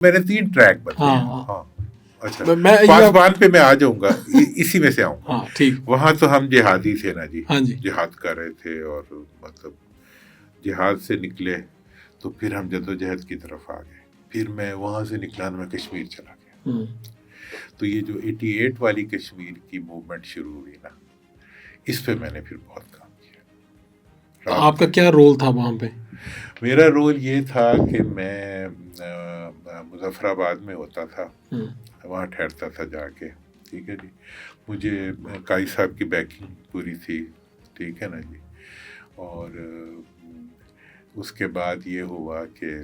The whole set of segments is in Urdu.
میں نے 3 ٹریک بتائے. ہاں ہاں اچھا پاسبان پہ میں آ جاؤں گا, اسی میں سے آؤں گا. ہاں ٹھیک. وہاں تو ہم جہادی تھے نا جی, ہاں جی جہاد کر رہے تھے, اور مطلب جہاد سے نکلے تو پھر ہم جدوجہد کی طرف آ گئے. پھر میں وہاں سے نکلا تو میں کشمیر چلا گیا. تو یہ جو 88 والی کشمیر کی موومنٹ شروع ہوئی نا, اس پہ میں نے پھر بہت کام کیا. آپ کا کیا رول تھا وہاں پہ؟ میرا رول یہ تھا کہ میں مظفر آباد میں ہوتا تھا, وہاں ٹھہرتا تھا جا کے. ٹھیک ہے جی, مجھے قائد صاحب کی بیکنگ پوری تھی. ٹھیک ہے نا جی. اور اس کے بعد یہ ہوا کہ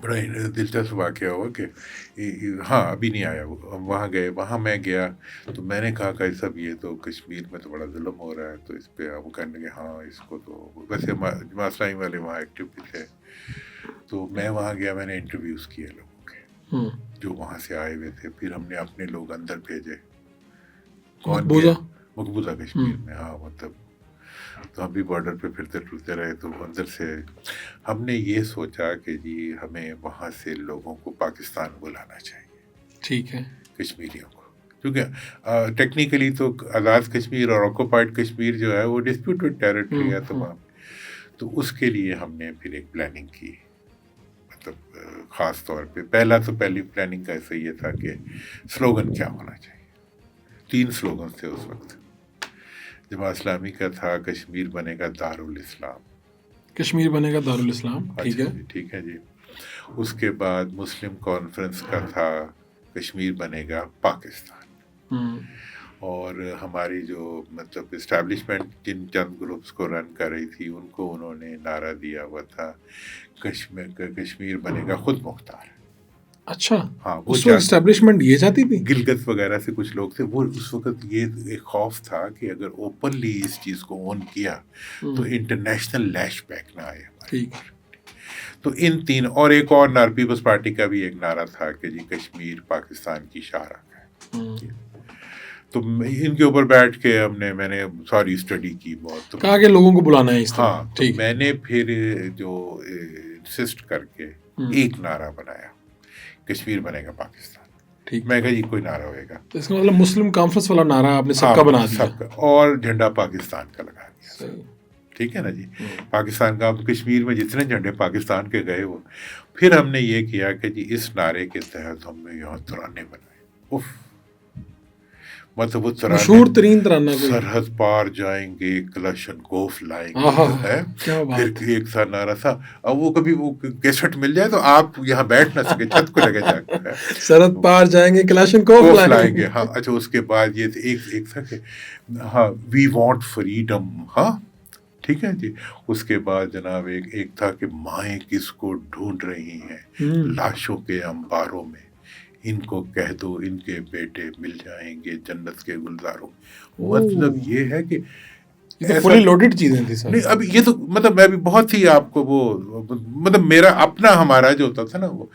بڑا دلچسپ واقعہ ہوا کہ ہاں ابھی نہیں آیا وہ, وہاں گئے, وہاں میں گیا تو میں نے کہا کہ صاحب یہ تو کشمیر میں تو بڑا ظلم ہو رہا ہے, تو اس پہ وہ کہنے لگے ہاں اس کو تو, ویسے جماعت اسلامی والے وہاں ایکٹیو بھی تھے. تو میں وہاں گیا, میں نے انٹرویوز کیے لوگوں کے جو وہاں سے آئے ہوئے تھے. پھر ہم نے اپنے لوگ اندر بھیجے. کون گیا؟ مقبوضہ کشمیر میں. ہاں مطلب تو ہم بھی بارڈر پہ پھرتے ٹرتے رہے. تو اندر سے ہم نے یہ سوچا کہ جی ہمیں وہاں سے لوگوں کو پاکستان بلانا چاہیے. ٹھیک ہے. کشمیریوں کو, کیونکہ ٹیکنیکلی تو آزاد کشمیر اور آکوپائڈ کشمیر جو ہے وہ ڈسپیوٹڈ ٹیریٹری ہے تمام. تو اس کے لیے ہم نے پھر ایک پلاننگ کی. مطلب خاص طور پہ پہلی پلاننگ کا ایسا یہ تھا کہ سلوگن کیا ہونا چاہیے. 3 سلوگن تھے اس وقت. جماعت اسلامی کا تھا کشمیر بنے گا دارالاسلام. کشمیر بنے گا دارالاسلام. ٹھیک ہے. ٹھیک ہے جی. اس کے بعد مسلم کانفرنس کا تھا کشمیر بنے گا پاکستان. اور ہماری جو مطلب اسٹیبلشمنٹ جن چند گروپس کو رن کر رہی تھی ان کو انہوں نے نعرہ دیا ہوا تھا کشمیر بنے گا خود مختار. اچھا ہاں, وہ اسٹیبلشمنٹ یہ چاہتی تھی. گلگت وغیرہ سے کچھ لوگ تھے. وہ اس وقت یہ ایک خوف تھا کہ اگر اوپنلی اس چیز کو اون کیا تو انٹرنیشنل لیش بیک نہ آئے. ٹھیک. تو ان 3 اور ایک اور پیپلز پارٹی کا بھی ایک نعرہ تھا کہ جی کشمیر پاکستان کی شاہراہ ہے. تو ان کے اوپر بیٹھ کے میں نے ساری اسٹڈی کی بہت. کہا کہ لوگوں کو بلانا ہے اس طرح. ہاں, تو میں نے پھر جو انسسٹ کر کے ایک نعرہ بنایا کشمیر بنے گا پاکستان. ٹھیک. میں کہا جی کوئی نعرہ ہوئے گا. اس کا مطلب مسلم کانفرنس والا نعرہ آپ نے سب کا بنا دیا. سب کا, اور جھنڈا پاکستان کا لگا دیا. ٹھیک ہے نا جی. پاکستان کا, کشمیر میں جتنے جھنڈے پاکستان کے گئے وہ. پھر ہم نے یہ کیا کہ جی اس نعرے کے تحت ہم نے یہاں ترانے بنائے. مطلب وہ مشہور ترین ترانہ سرحد پار جائیں گے کلاشن کوف لائیں گے ہے. پھر ایک سا نعرہ تھا, اب وہ کبھی وہ کیسٹ مل جائے تو آپ یہاں بیٹھ نہ سکے, چھت کو لگے جا کے سرحد پار جائیں گے کلاشن کوف لائیں گے. ہاں اچھا, اس کے بعد یہ ایک تھا کہ ہاں وی وانٹ فریڈم. ہاں ٹھیک ہے جی. اس کے بعد جناب ایک تھا کہ مائیں کس کو ڈھونڈ رہی ہیں لاشوں کے انباروں میں, ان کو کہہ دو ان کے بیٹے مل جائیں گے جنت کے گلزاروں. مطلب یہ ہے کہ فلی لوڈڈ چیزیں تھیں سر. نہیں, اب یہ تو مطلب میں بھی بہت ہی آپ کو وہ مطلب میرا اپنا ہمارا جو ہوتا تھا نا وہ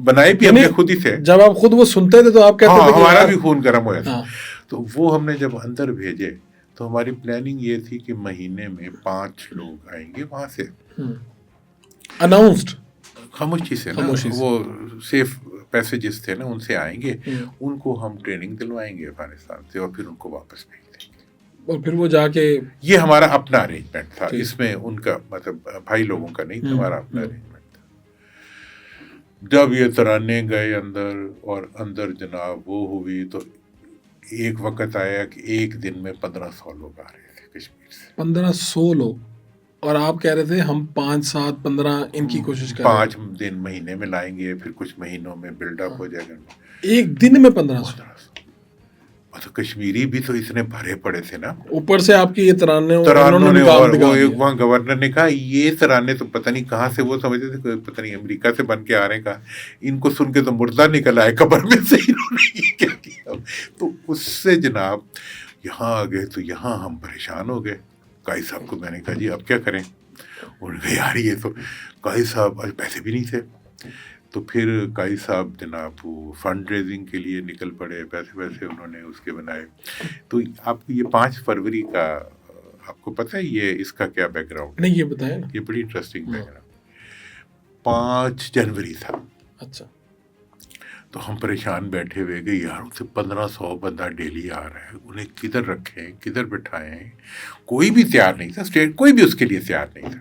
بنائے بھی ہم نے خود ہی تھے. جب آپ خود وہ سنتے تھے تو آپ کہتے تھے ہمارا بھی خون گرم ہوا تھا. تو وہ ہم نے جب اندر بھیجے تو ہماری پلاننگ یہ تھی کہ مہینے میں 5 لوگ آئیں گے وہاں سے اناؤنسڈ خاموشی سے نا, وہ سیف پیسیجز تھے نا, ان سے آئیں گے, ان کو ہم ٹریننگ دلوائیں گے افغانستان سے اور پھر ان کو واپس بھیج دیں گے. اور پھر وہ جا کے یہ ہمارا اپنا ارینجمنٹ تھا. اس میں ان کا مطلب بھائی لوگوں کا نہیں تھا, ہمارا اپنا ارینجمنٹ تھا. جب یہ ترانے گئے اندر اور اندر جناب وہ ہوئی تو ایک وقت آیا کہ ایک دن میں 1500 لوگ آ رہے تھے کشمیر سے. 1500 لوگ, اور آپ کہہ رہے تھے ہم 5 7 15 ان کی کوشش کریں. 5 دن مہینے میں لائیں گے, پھر کچھ مہینوں میں بلڈ اپ ہو جائے گا. ایک دن میں 1500. تو کشمیری بھی تو اتنے بھرے پڑے تھے نا, اوپر سے آپ کی یہ ترانوں نے, اور وہ وہاں گورنر نے کہا یہ ترانے تو پتہ نہیں کہاں سے, وہ سمجھتے تھے پتہ نہیں امریکہ سے بن کے آ رہے ہیں. کہا ان کو سن کے تو مردہ نکل آئے قبر میں سے, انہوں نے یہ کیا کیا. تو اس سے جناب یہاں آ گئے تو یہاں ہم پریشان ہو گئے. قائد صاحب کو میں نے کہا جی اب کیا کریں. انہوں نے کہا یار یہ تو, قائد صاحب پیسے بھی نہیں تھے. تو پھر قائد صاحب جناب فنڈ ریزنگ کے لیے نکل پڑے, پیسے انہوں نے اس کے بنائے. تو آپ کو یہ 5 فروری کا آپ کو پتہ ہے یہ اس کا کیا بیک گراؤنڈ؟ نہیں یہ بتائیں نا. یہ بڑی انٹرسٹنگ بیک گراؤنڈ. 5 جنوری تھا, اچھا. تو ہم پریشان بیٹھے ہوئے کہ یار اسے 1500 بندہ ڈیلی آ رہا ہے, انہیں کدھر رکھیں, کدھر بٹھائیں. کوئی بھی تیار نہیں تھا, اسٹیٹ کوئی بھی اس کے لیے تیار نہیں تھا.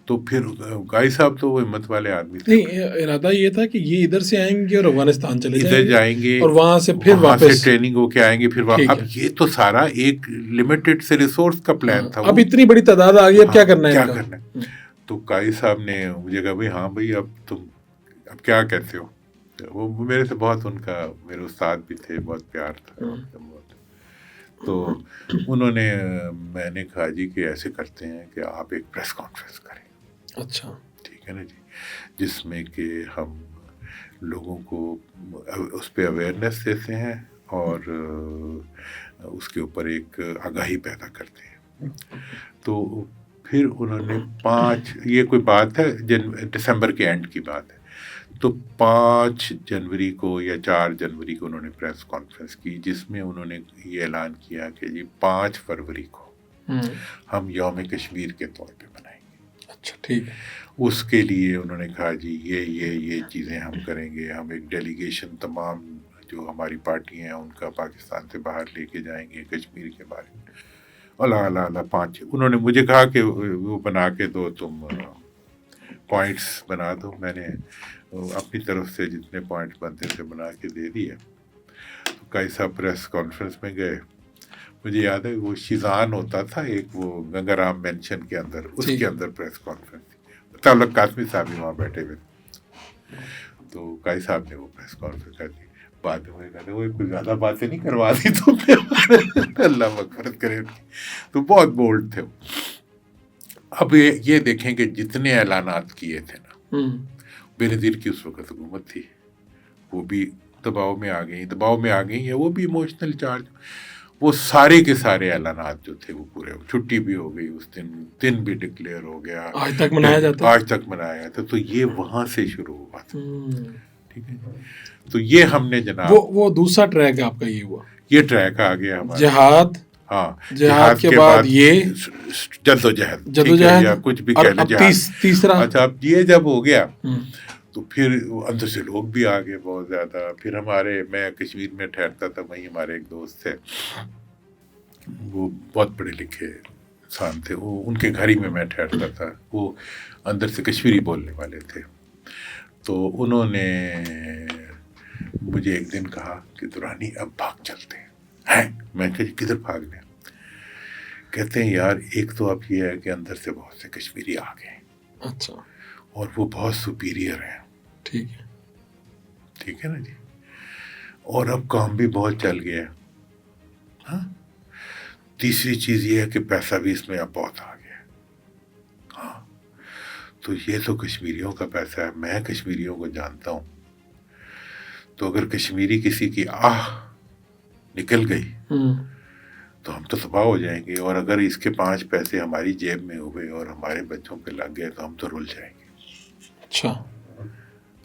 تو پھر گائی صاحب تو وہ ہمت والے آدمی تھے. نہیں, ارادہ یہ تھا کہ یہ ادھر سے آئیں گے اور افغانستان چلے ادھر جائیں گے اور وہاں سے پھر وہاں سے واپس ٹریننگ ہو کے آئیں گے پھر اب یہ تو سارا ایک لمیٹڈ سے ریسورس کا پلان تھا. اب اتنی بڑی تعداد آ گئی, اب کیا کرنا ہے, کیا کرنا ہے. تو قائد صاحب نے مجھے کہا بھائی ہاں بھائی اب تم اب کیا کہتے ہو. وہ میرے سے بہت ان کا میرے استاد بھی تھے, بہت پیار تھا. تو انہوں نے میں نے کہا جی کہ ایسے کرتے ہیں کہ آپ ایک پریس کانفرنس کریں. اچھا ٹھیک ہے نا جی, جس میں کہ ہم لوگوں کو اس پہ اویئرنیس دیتے ہیں اور اس کے اوپر ایک آگاہی پیدا کرتے ہیں. تو پھر انہوں نے 5 یہ کوئی بات ہے دسمبر کے اینڈ کی بات ہے, تو 5 جنوری کو یا 4 جنوری کو انہوں نے پریس کانفرنس کی جس میں انہوں نے یہ اعلان کیا کہ جی 5 فروری کو ہم یوم کشمیر کے طور پہ منائیں گے. اچھا ٹھیک ہے. اس کے لیے انہوں نے کہا جی یہ چیزیں ہم کریں گے. ہم ایک ڈیلیگیشن تمام جو ہماری پارٹی ہیں ان کا پاکستان سے باہر لے کے جائیں گے کشمیر کے بارے میں. اللہ 5 انہوں نے مجھے کہا کہ وہ بنا کے دو, تم پوائنٹس بنا دو. میں نے اپنی طرف سے جتنے پوائنٹس بنتے تھے بنا کے دے دیے. تو کئی صاحب پریس کانفرنس میں گئے. مجھے یاد ہے وہ شیزان ہوتا تھا ایک, وہ گنگا رام مینشن کے اندر, اس کے اندر پریس کانفرنس تھی. تعلق قاسمی صاحب بھی وہاں بیٹھے ہوئے تھے. تو کائی صاحب نے وہ پریس کانفرنس کر دی. بعد میں کہتے وہ کوئی زیادہ باتیں نہیں کروا دی تو اللہ مغفرت کرے. تو بہت بولڈ تھے. اب یہ دیکھیں کہ جتنے اعلانات کیے تھے نا, بینظیر کی اس وقت حکومت تھی, وہ بھی دباؤ میں آ گئی ہیں, وہ بھی ایموشنل چارج. وہ سارے کے سارے اعلانات جو تھے وہ پورے, چھٹی بھی ہو گئی اس دن بھی ڈکلیئر ہو گیا, آج تک منایا جاتا. تو یہ وہاں سے شروع ہوا تھا. ٹھیک ہے. تو یہ ہم نے جناب وہ دوسرا ٹریک آپ کا یہ ہوا, یہ ٹریک آ گیا ہمارا جہاد. ہاں, جہاد کے بعد یہ جدوجہد کچھ بھی کہہ لیں جہاد. تیسرا اچھا اب یہ جب ہو گیا تو پھر اندر سے لوگ بھی آ گئے بہت زیادہ. پھر میں کشمیر میں ٹھہرتا تھا, وہیں ہمارے ایک دوست تھے, وہ بہت پڑھے لکھے انسان تھے, وہ ان کے گھر ہی میں ٹھہرتا تھا. وہ اندر سے کشمیری بولنے والے تھے. تو انہوں نے مجھے ایک دن کہا کہ دورانی اب بھاگ چلتے ہیں. میں کہا کدھر بھاگنے؟ کہتے ہیں یار ایک تو اب یہ ہے کہ اندر سے بہت سے کشمیری آ گئے. اچھا. اور وہ بہت سپیریئر ہیں. ٹھیک ہے نا جی. اور اب کام بھی بہت چل گیا. ہاں. تیسری چیز یہ ہے کہ پیسہ بھی اس میں اب بہت آ گیا. ہاں. تو یہ تو کشمیریوں کا پیسہ ہے, میں کشمیریوں کو جانتا ہوں. تو اگر کشمیری کسی کی نکل گئی تو ہم تو تباہ ہو جائیں گے. اور اگر اس کے 5 پیسے ہماری جیب میں ہوئے اور ہمارے بچوں پہ لگ گئے تو ہم تو رل جائیں گے.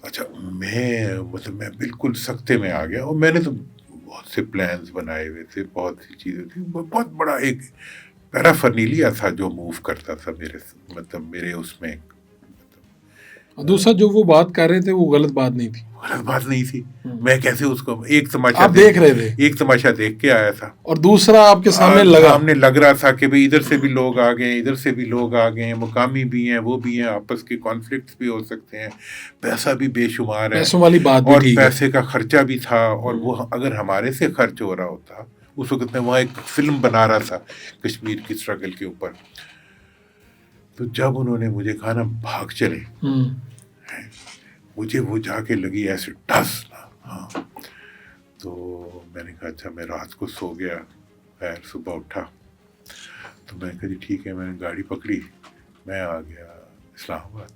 اچھا میں بالکل سختے میں آ گیا. اور میں نے تو بہت سے پلانز بنائے ہوئے تھے, بہت سی چیزیں تھیں. بہت بڑا ایک پیرافرنیلیا تھا جو موو کرتا تھا میرے اس میں. دوسرا جو وہ بات کر رہے تھے وہ غلط بات نہیں تھی. میں کیسے اس کو ایک تماشا دیکھ رہے تھے, ایک تماشا دیکھ کے آیا تھا. اور دوسرا آپ کے سامنے لگ رہا تھا کہ بھئی ادھر سے بھی لوگ آ گئے, ادھر سے بھی لوگ آ گئے ہیں, مقامی بھی ہیں, وہ بھی ہیں, آپس کے کانفلکٹس بھی ہو سکتے ہیں, پیسہ بھی بے شمار ہے, پیسوں والی بات بھی, اور پیسے کا خرچہ بھی تھا. اور وہ اگر ہمارے سے خرچ ہو رہا ہوتا, اس وقت میں وہاں ایک فلم بنا رہا تھا کشمیر کی اسٹرگل کے اوپر. تو جب انہوں نے مجھے کہا نا بھاگ چلے, مجھے وہ جا کے لگی ایسے ٹس. ہاں. تو میں نے کہا اچھا. میں رات کو سو گیا, خیر صبح اٹھا تو میں کہا جی ٹھیک ہے. میں نے گاڑی پکڑی, میں آ گیا اسلام آباد.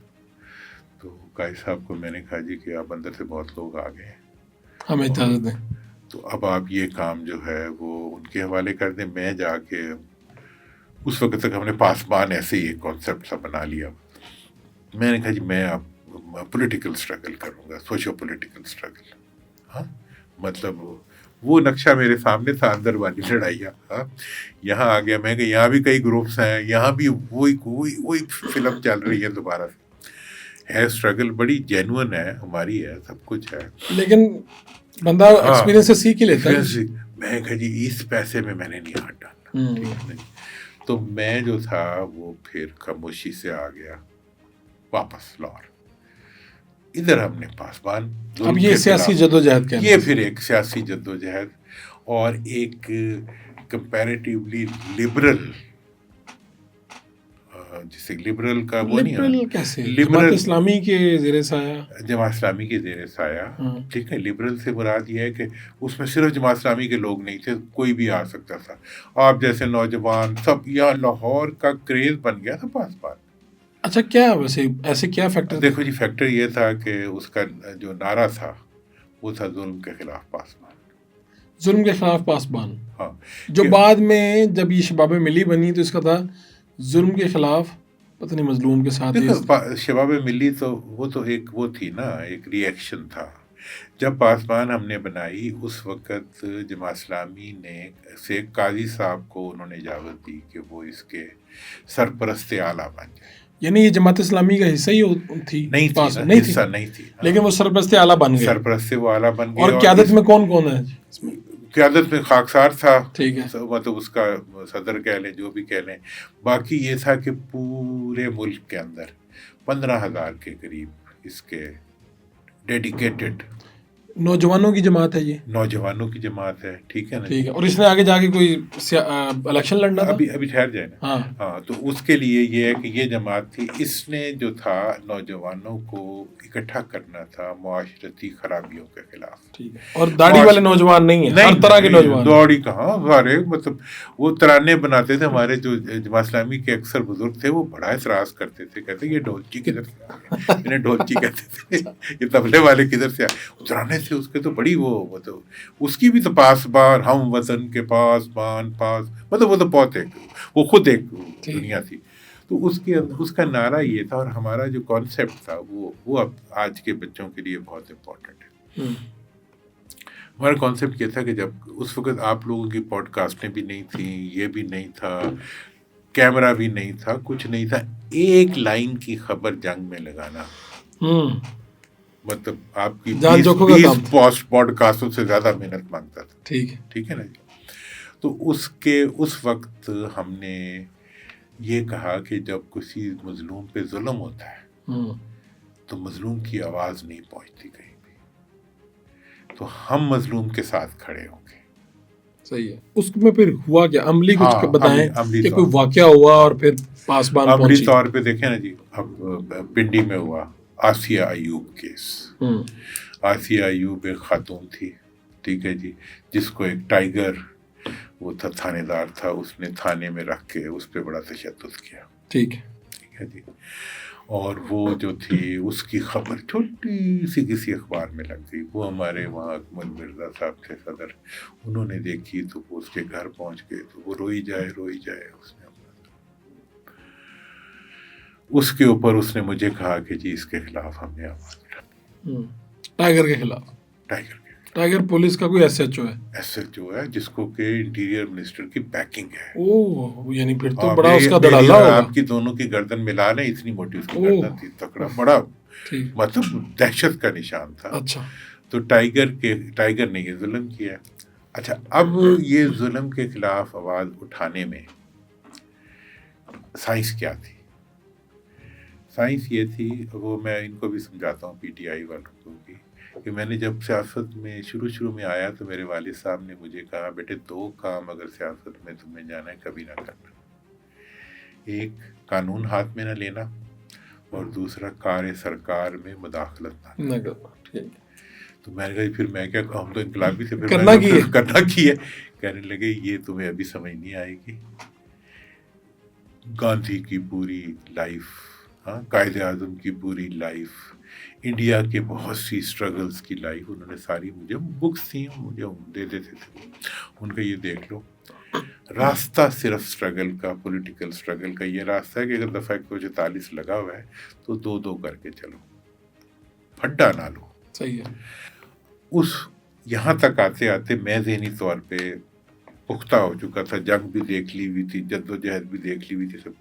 تو قائد صاحب کو میں نے کہا جی کہ اب اندر سے بہت لوگ آ گئے ہیں, ہمیں اجازت دیں. تو اب آپ یہ کام جو ہے وہ ان کے حوالے کر دیں. میں جا کے اس وقت تک ہم نے پاسبان ایسے ہی ایک کانسیپٹ سا بنا لیا. میں نے کہا جی میں اب پولیٹیکل اسٹرگل کروں گا, سوشو پولیٹیکل اسٹرگل. ہاں مطلب وہ نقشہ میرے سامنے تھا, اندر والی لڑائیاں. ہاں یہاں آ گیا میں کہ یہاں بھی کئی گروپس ہیں, یہاں بھی وہی فلم چل رہی ہے دوبارہ سے. ہے اسٹرگل بڑی جینوئن ہے, ہماری ہے, سب کچھ ہے, لیکن بندہ ایکسپیرینس سے سیکھ ہی لیتا ہے. میں کہا جی اس پیسے میں نے نہیں ہاتھ ڈالنا, ٹھیک ہے نا جی. تو میں جو تھا وہ پھر خاموشی سے آ گیا واپس لاہور. ادھر ہم نے پاسبان, اب یہ سیاسی جدوجہد کیا, یہ پھر ایک سیاسی جدوجہد اور ایک کمپیریٹیولی لبرل, جسے لبرل کا وہ نہیں ہے, کیسے لبرل اسلامی کے زیر سایہ, جماعت اسلامی کے زیر سایہ, ٹھیک ہے. لبرل سے مراد یہ ہے کہ اس میں صرف جماعت اسلامی کے لوگ نہیں تھے, کوئی بھی آ سکتا تھا, آپ جیسے نوجوان سب. یہاں لاہور کا کریز بن گیا تھا پاسبان. اچھا, کیا ویسے ایسے کیا فیکٹر؟ دیکھو جی, فیکٹر یہ تھا کہ اس کا جو نعرہ تھا وہ تھا ظلم کے خلاف پاسبان. ظلم کے خلاف پاسبان, ہاں. جو بعد میں جب یہ شباب ملی بنی تو اس کا تھا ظلم کے خلاف پتہ نہیں مظلوم کے ساتھ. شباب ملی تو وہ تو ایک وہ تھی نا, ایک ری ایکشن تھا. جب پاسبان ہم نے بنائی اس وقت جماعت اسلامی نے سے قاضی صاحب کو انہوں نے اجازت دی کہ وہ اس کے سرپرست اعلیٰ بن جائے. یعنی یہ جماعت اسلامی کا حصہ ہی تھی؟ نہیں تھی, لیکن وہ سرپرست اعلیٰ بن گئے. سرپرست وہ اعلیٰ بن گئے. اور قیادت میں کون کون ہے؟ قیادت میں خاکسار تھا, ٹھیک ہے, مطلب اس کا صدر کہہ لیں, جو بھی کہہ لیں. باقی یہ تھا کہ پورے ملک کے اندر 15,000 کے قریب اس کے ڈیڈیکیٹڈ نوجوانوں کی جماعت ہے. یہ نوجوانوں کی جماعت ہے, ٹھیک ہے نا. ٹھیک ہے. اور اس نے آگے جا کے کوئی الیکشن لڑنا تھا؟ ابھی ٹھہر جائے نا. ہاں, تو اس کے لیے یہ ہے کہ یہ جماعت تھی, اس نے جو تھا نوجوانوں کو اکٹھا کرنا تھا معاشرتی خرابیوں کے خلاف. ٹھیک ہے. اور داڑھی والے نوجوان نہیں ہیں, ہر طرح کے نوجوان. داڑھی کہاں, سارے مطلب وہ ترانے بناتے تھے. ہمارے جو جماعت اسلامی کے اکثر بزرگ تھے وہ بڑا اعتراض کرتے تھے, کہتے یہ ڈھولچی کدھر سے آ گئے, انہیں ڈھولچی کہتے تھے, یہ طبلے والے کدھر سے آئے. ترانے سے اس کے تو بڑی وہ مطلب اس کی بھی تو پاسبان, ہم وطن کے پاسبان پاس, مطلب وہ تو بہت ایک, وہ خود ایک دنیا تھی. تو اس کا نعرہ یہ تھا, اور ہمارا جو کانسیپٹ تھا وہ اب آج کے بچوں کے لیے بہت امپورٹنٹ ہے. ہمارا کانسیپٹ یہ تھا کہ جب اس وقت آپ لوگوں کی پوڈ کاسٹیں بھی نہیں تھیں, یہ بھی نہیں تھا, کیمرہ بھی نہیں تھا, کچھ نہیں تھا, ایک لائن کی خبر جنگ میں لگانا مطلب آپ کی 20 پوڈ کاسٹوں سے زیادہ محنت مانگتا تھا. ٹھیک ہے نا جی. تو اس وقت ہم نے یہ کہا کہ جب کسی مظلوم پہ ظلم ہوتا ہے تو مظلوم کی آواز نہیں پہنچتی کہیں بھی, تو ہم مظلوم کے ساتھ کھڑے ہوں گے. صحیح ہے. اس میں پھر ہوا کیا, عملی کچھ بتائیں کہ کوئی واقعہ ہوا اور پھر پاسبان پہنچی؟ عملی طور پہ دیکھیں نا جی, اب پنڈی میں ہوا آسیہ ایوب کیس. آسیہ ایوب ایک خاتون تھی, ٹھیک ہے جی, جس کو ایک ٹائیگر وہ تھا, تھانے دار تھا, اس نے تھانے میں رکھ کے اس پہ بڑا تشدد کیا. ٹھیک ہے جی. اور وہ جو تھی اس کی خبر چھوٹی سی کسی اخبار میں لگ گئی. وہ ہمارے وہاں اکمل مرزا صاحب تھے صدر, انہوں نے دیکھی تو وہ اس کے گھر پہنچ گئے, تو وہ روئی جائے. اس نے اس کے اوپر اس نے مجھے کہا کہ جی اس کے خلاف ہم نے آواز اٹھائی. ٹائیگر کے خلاف؟ ٹائیگر پولیس کا کوئی ایس ایچ او ہے؟ ایس ایچ او ہے, جس کو کہ انٹیریئر منسٹر کی بیکنگ ہے. یعنی پھر تو بڑا اس کا دڑالا ہوگا. آپ کی دونوں کی گردن ملا لیں, اتنی موٹی اس کی گردن تھی, تکڑا, بڑا مطلب دہشت کا نشان تھا. اچھا. تو ٹائیگر نے یہ ظلم کیا. اچھا, اب یہ ظلم کے خلاف آواز اٹھانے میں سائنس کیا تھی؟ سائنس یہ تھی, وہ میں ان کو بھی سمجھاتا ہوں, پی ٹی آئی والوں کو بھی, کہ میں نے جب سیاست میں شروع میں آیا تو میرے والد صاحب نے مجھے کہا, بیٹے 2 کام اگر سیاست میں تمہیں جانا ہے کبھی نہ کرنا. ایک, قانون ہاتھ میں نہ لینا, اور دوسرا, کار سرکار میں مداخلت نہ کرنا. تو میں نے کہا پھر میں کیا, ہم تو انقلابی تھے, پھر کرنا کی ہے. کہنے لگے یہ تمہیں ابھی سمجھ نہیں آئے گی. گاندھی کی پوری لائف, قائد اعظم کی پوری لائف, انڈیا کے بہت سی اسٹرگلس کی لائف, انہوں نے ساری, مجھے بکس تھیں, مجھے دے دیتے تھے, ان کا یہ دیکھ لو. راستہ صرف اسٹرگل کا, پولیٹیکل اسٹرگل کا یہ راستہ ہے کہ اگر دفعہ 144 لگا ہوا ہے تو 2 کر کے چلو, پھڈا نہ لو. صحیح ہے. یہاں تک آتے آتے میں ذہنی طور پہ پختہ ہو چکا تھا, جنگ بھی دیکھ لی ہوئی تھی, جدوجہد بھی دیکھ لی ہوئی تھی, سب.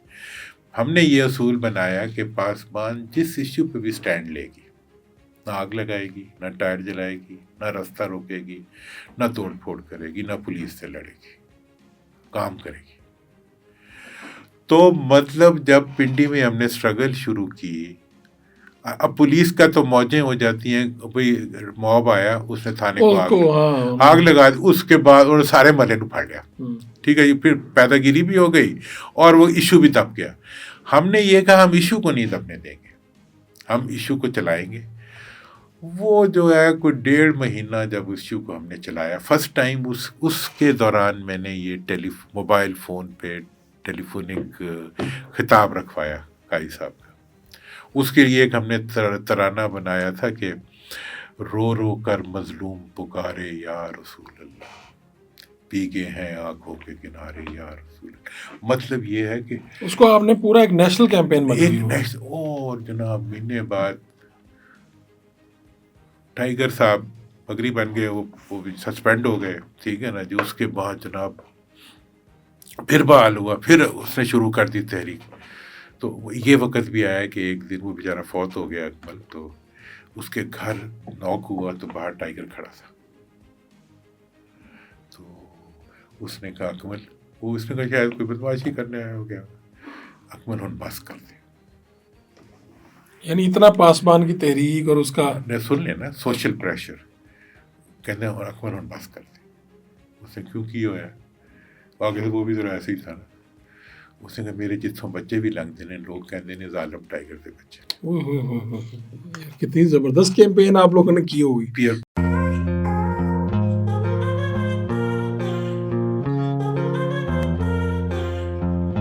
ہم نے یہ اصول بنایا کہ پاسبان جس ایشو پہ بھی سٹینڈ لے گی، نہ آگ لگائے گی، نہ ٹائر جلائے گی، نہ رستہ روکے گی، نہ توڑ پھوڑ کرے گی، نہ پولیس سے لڑے گی، کام کرے گی. تو مطلب جب پنڈی میں ہم نے سٹرگل شروع کی، اب پولیس کا تو موجیں ہو جاتی ہیں، بھئی موب آیا، اس نے تھانے کو آگ لگا دی، اس کے بعد انہوں نے سارے محلے نو پھاڑ لیا. ٹھیک ہے جی، پھر پیدا گیری بھی ہو گئی اور وہ ایشو بھی دب گیا. ہم نے یہ کہا ہم ایشو کو نہیں دبنے دیں گے، ہم ایشو کو چلائیں گے. وہ جو ہے کوئی 1.5 مہینہ جب ایشو کو ہم نے چلایا، فرسٹ ٹائم اس کے دوران میں نے یہ موبائل فون پہ ٹیلی فونک خطاب رکھوایا قائی صاحب کا. اس کے لیے ایک ہم نے ترانہ بنایا تھا کہ رو رو کر مظلوم پکارے یا رسول اللہ، بھیگے ہیں آنکھوں کے کنارے یا رسول اللہ. مطلب یہ ہے کہ اس کو آپ نے پورا ایک نیشنل کیمپین بنایا. اور جناب مہینے بعد ٹائیگر صاحب پگڑی بن گئے، وہ بھی سسپینڈ ہو گئے. ٹھیک ہے نا جی. اس کے بعد جناب پھر بحال ہوا، پھر اس نے شروع کر دی تحریک. تو یہ وقت بھی آیا کہ ایک دن وہ بیچارہ فوت ہو گیا اکمل، تو اس کے گھر نوک ہوا تو باہر ٹائیگر کھڑا تھا. تو اس نے کہا اکمل، اس نے کہا شاید کوئی بدماشی کرنے آیا ہو گیا، اکمل ہن بس کر دے. یعنی اتنا پاسبان کی تحریک اور اس کا نے سن لینا سوشل پریشر، کہتے ہیں اور اکمل ہن بس کر دے. اس نے کیوں کی ہوا ہے؟ آگے وہ بھی ذرا ایسے ہی تھا نا. اس نے کہا میرے جتوں بچے بھی لنگ دے لوگ کہتے ہیں ظالم ٹائیگر دے بچے. کتنی زبردست کیمپین آپ لوگوں نے کی ہوگی.